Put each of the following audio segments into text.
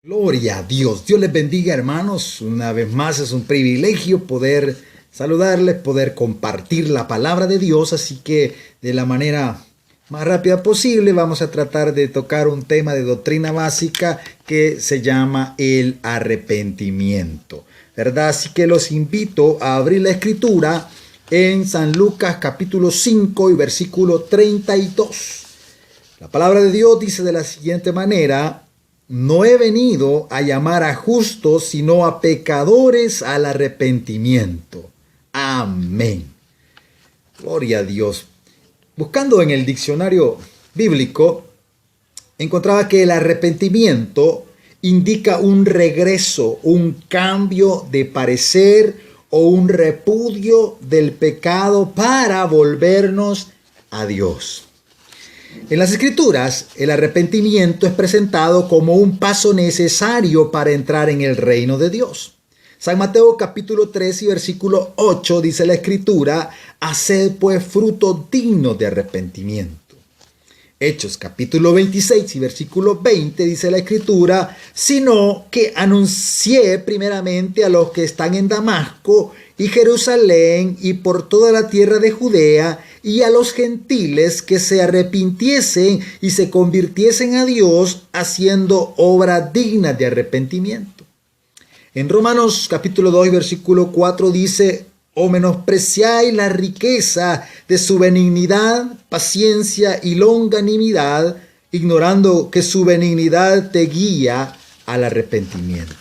Gloria a Dios. Dios les bendiga, hermanos. Una vez más es un privilegio poder saludarles, poder compartir la palabra de Dios. Así que de la manera más rápida posible vamos a tratar de tocar un tema de doctrina básica que se llama el arrepentimiento, ¿verdad? Así que los invito a abrir la escritura en San Lucas capítulo 5 y versículo 32. La palabra de Dios dice de la siguiente manera: no he venido a llamar a justos, sino a pecadores al arrepentimiento. Amén. Gloria a Dios. Buscando en el diccionario bíblico, encontraba que el arrepentimiento indica un regreso, un cambio de parecer o un repudio del pecado para volvernos a Dios. En las Escrituras, el arrepentimiento es presentado como un paso necesario para entrar en el reino de Dios. San Mateo capítulo 3 y versículo 8 dice la Escritura: haced pues fruto digno de arrepentimiento. Hechos capítulo 26 y versículo 20 dice la Escritura: sino que anuncié primeramente a los que están en Damasco y Jerusalén y por toda la tierra de Judea y a los gentiles que se arrepintiesen y se convirtiesen a Dios, haciendo obras dignas de arrepentimiento. En Romanos capítulo 2 y versículo 4 dice: o menospreciáis la riqueza de su benignidad, paciencia y longanimidad, ignorando que su benignidad te guía al arrepentimiento.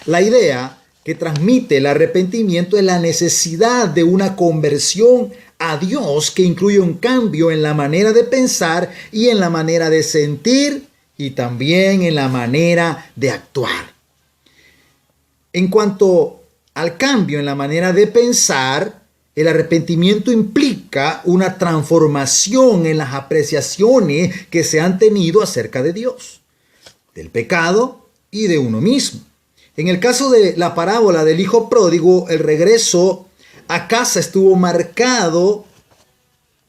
La idea que transmite el arrepentimiento es la necesidad de una conversión a Dios que incluye un cambio en la manera de pensar y en la manera de sentir y también en la manera de actuar. En cuanto al cambio en la manera de pensar, el arrepentimiento implica una transformación en las apreciaciones que se han tenido acerca de Dios, del pecado y de uno mismo. En el caso de la parábola del hijo pródigo, el regreso a casa estuvo marcado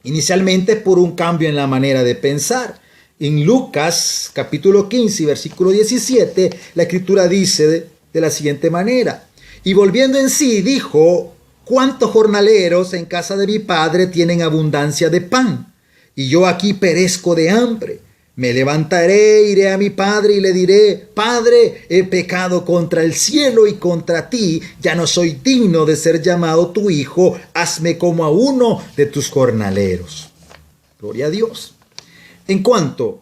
inicialmente por un cambio en la manera de pensar. En Lucas capítulo 15 versículo 17, la escritura dice de la siguiente manera: y volviendo en sí dijo: ¿cuántos jornaleros en casa de mi padre tienen abundancia de pan? Y yo aquí perezco de hambre. Me levantaré, iré a mi padre y le diré: Padre, he pecado contra el cielo y contra ti, ya no soy digno de ser llamado tu hijo, hazme como a uno de tus jornaleros. Gloria a Dios. En cuanto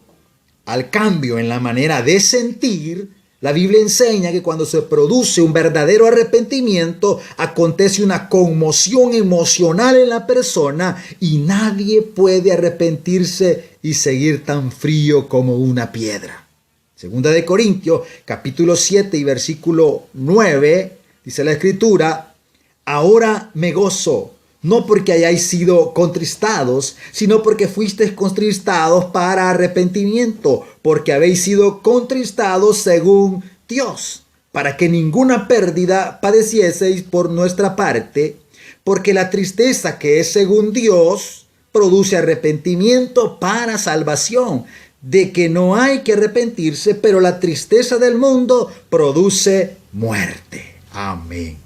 al cambio en la manera de sentir, la Biblia enseña que cuando se produce un verdadero arrepentimiento, acontece una conmoción emocional en la persona y nadie puede arrepentirse y seguir tan frío como una piedra. Segunda de Corintios, capítulo 7 y versículo 9, dice la Escritura: ahora me gozo, no porque hayáis sido contristados, sino porque fuisteis contristados para arrepentimiento, porque habéis sido contristados según Dios, para que ninguna pérdida padecieseis por nuestra parte, porque la tristeza que es según Dios produce arrepentimiento para salvación, de que no hay que arrepentirse, pero la tristeza del mundo produce muerte. Amén.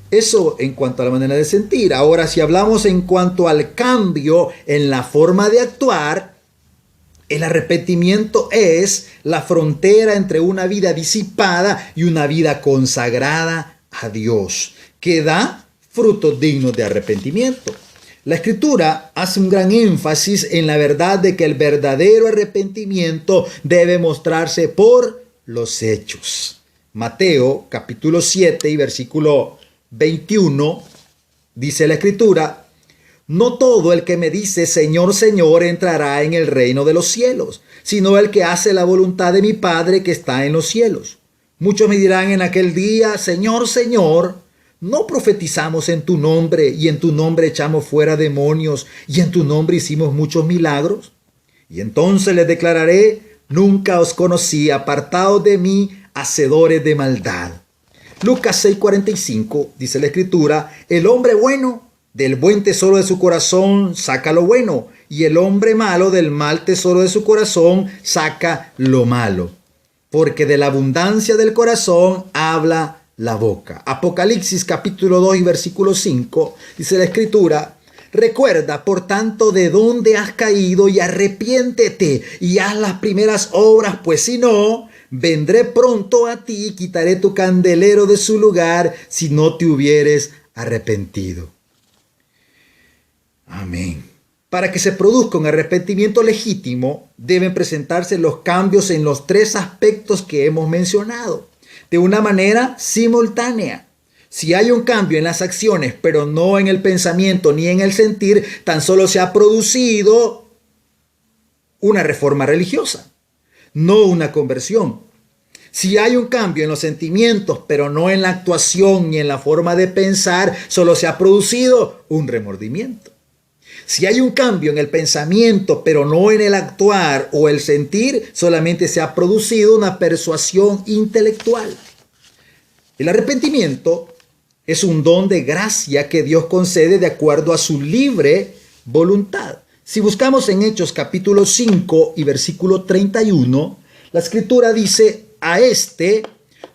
Eso en cuanto a la manera de sentir. Ahora, si hablamos en cuanto al cambio en la forma de actuar, el arrepentimiento es la frontera entre una vida disipada y una vida consagrada a Dios, que da frutos dignos de arrepentimiento. La Escritura hace un gran énfasis en la verdad de que el verdadero arrepentimiento debe mostrarse por los hechos. Mateo capítulo 7 y versículo 21, dice la Escritura: no todo el que me dice Señor, Señor entrará en el reino de los cielos, sino el que hace la voluntad de mi Padre que está en los cielos. Muchos me dirán en aquel día: Señor, Señor, ¿no profetizamos en tu nombre y en tu nombre echamos fuera demonios y en tu nombre hicimos muchos milagros? Y entonces les declararé: nunca os conocí, apartados de mí, hacedores de maldad. Lucas 6:45 dice la Escritura: el hombre bueno del buen tesoro de su corazón saca lo bueno, y el hombre malo del mal tesoro de su corazón saca lo malo. porque de la abundancia del corazón habla la boca. Apocalipsis capítulo 2 y versículo 5, dice la Escritura: recuerda, por tanto, de dónde has caído y arrepiéntete y haz las primeras obras, pues si no, vendré pronto a ti y quitaré tu candelero de su lugar si no te hubieres arrepentido. Amén. Para que se produzca un arrepentimiento legítimo, deben presentarse los cambios en los tres aspectos que hemos mencionado, de una manera simultánea. Si hay un cambio en las acciones, pero no en el pensamiento ni en el sentir, tan solo se ha producido una reforma religiosa, no una conversión. Si hay un cambio en los sentimientos, pero no en la actuación ni en la forma de pensar, solo se ha producido un remordimiento. Si hay un cambio en el pensamiento, pero no en el actuar o el sentir, solamente se ha producido una persuasión intelectual. El arrepentimiento es un don de gracia que Dios concede de acuerdo a su libre voluntad. Si buscamos en Hechos capítulo 5 y versículo 31, la Escritura dice: a este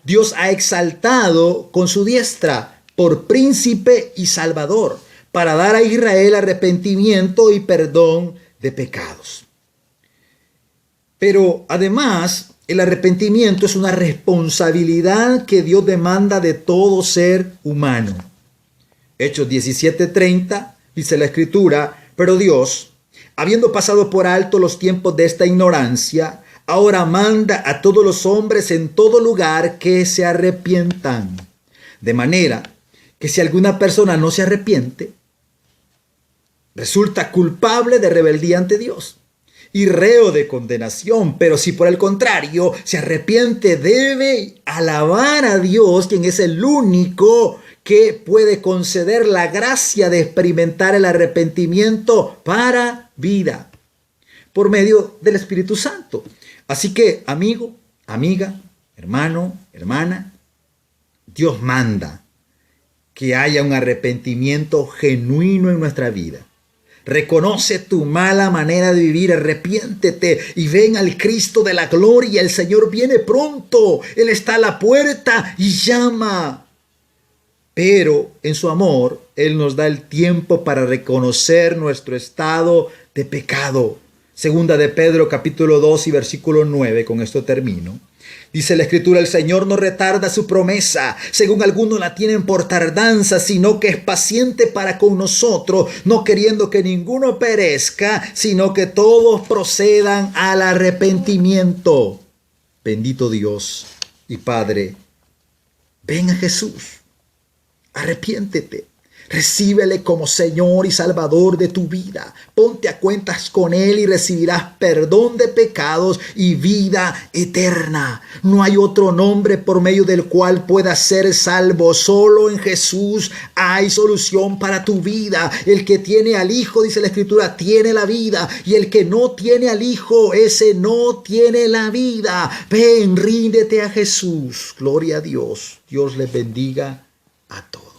Dios ha exaltado con su diestra por príncipe y salvador, para dar a Israel arrepentimiento y perdón de pecados. Pero además, el arrepentimiento es una responsabilidad que Dios demanda de todo ser humano. Hechos 17:30 dice la Escritura: pero Dios, habiendo pasado por alto los tiempos de esta ignorancia, ahora manda a todos los hombres en todo lugar que se arrepientan. De manera que si alguna persona no se arrepiente, resulta culpable de rebeldía ante Dios y reo de condenación. Pero si por el contrario se arrepiente, debe alabar a Dios, quien es el único que puede conceder la gracia de experimentar el arrepentimiento para vida, por medio del Espíritu Santo. Así que, amigo, amiga, hermano, hermana, Dios manda que haya un arrepentimiento genuino en nuestra vida. Reconoce tu mala manera de vivir, arrepiéntete y ven al Cristo de la gloria. El Señor viene pronto, Él está a la puerta y llama. Pero en su amor, Él nos da el tiempo para reconocer nuestro estado de pecado. Segunda de Pedro capítulo 2 y versículo 9, con esto termino. Dice la Escritura: el Señor no retarda su promesa, según algunos la tienen por tardanza, sino que es paciente para con nosotros, no queriendo que ninguno perezca, sino que todos procedan al arrepentimiento. Bendito Dios y Padre, ven a Jesús, arrepiéntete. Recíbele como Señor y Salvador de tu vida. Ponte a cuentas con Él y recibirás perdón de pecados y vida eterna. No hay otro nombre por medio del cual puedas ser salvo. Solo en Jesús hay solución para tu vida. El que tiene al Hijo, dice la Escritura, tiene la vida. Y el que no tiene al Hijo, ese no tiene la vida. Ven, ríndete a Jesús. Gloria a Dios. Dios les bendiga a todos.